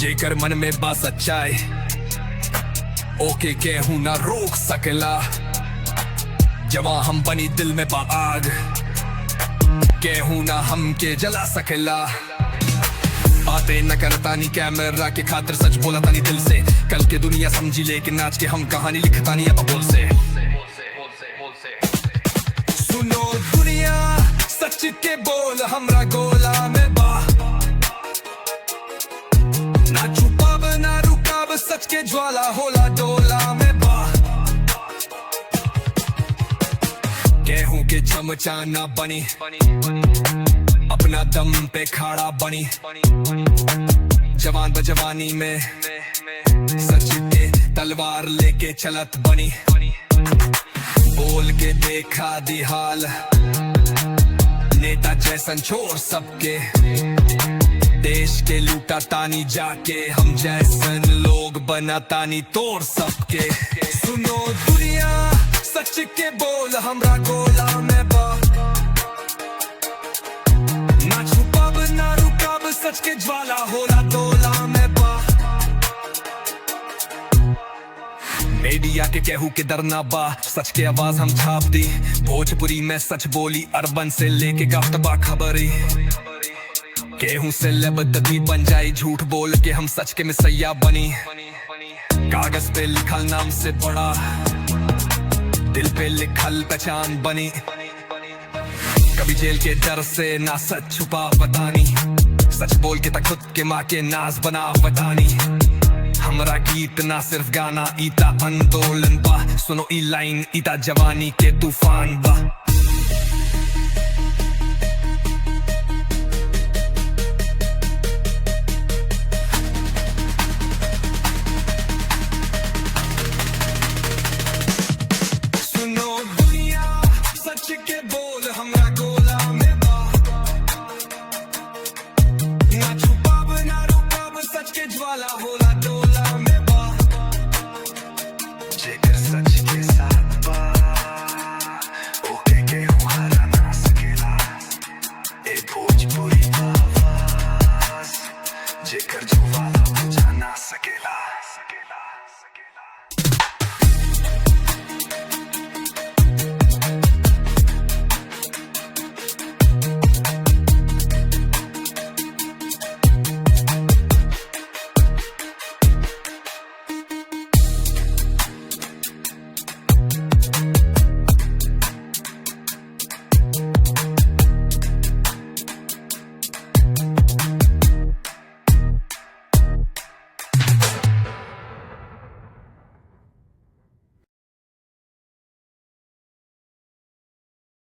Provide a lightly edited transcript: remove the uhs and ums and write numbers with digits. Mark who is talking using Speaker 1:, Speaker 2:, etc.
Speaker 1: जेकर मन में बा सच्चाई ओके केहू ना रोक सकेला। जवा हम बनी दिल में बा आग केहू ना हमके जला सकेला। बातें न करता नी कैमरा के खातिर सच बोला तानी दिल से। कल के दुनिया समझी लेकिन आज के हम कहानी लिखता नहीं अब बोल से। सुनो दुनिया सच के बोल हमरा गोला में बा। ना छुपाब ना रुकाब सच के ज्वाला होला डोला में बा। गेहूं के चमचा ना बनी अपना दम पे खड़ा बनी। जवान बजवानी में सच के तलवार लेके चलत बनी। बोल के देखा दी हाल नेता जैसन छोड़ सबके। देश के लूटा तानी जाके हम जैसन लोग बना तानी तोड़ सबके। सुनो दुनिया सच के बोल हमरा गोला में बा। ना छुपाब ना रुकाब सच के ज्वाला होला तोला में बा। मीडिया के केहू के डरना बा सच के आवाज हम छाप दी। भोजपुरी में सच बोली अरबन से लेके गाफ्तबा खबरी। केहू से लेबदगी बन जाई झूठ बोल के हम सच के मिसैया बनी। कागज पे लिखल नाम से बड़ा दिल पे लिखल पहचान बनी। कभी जेल के डर से ना सच छुपा बतानी। सच बोल के तक खुद के माँ के नाज बना बतानी। हमरा गीत ना सिर्फ गाना ईता आंदोलन बा। सुनो ई लाइन ईता जवानी के तूफान बा।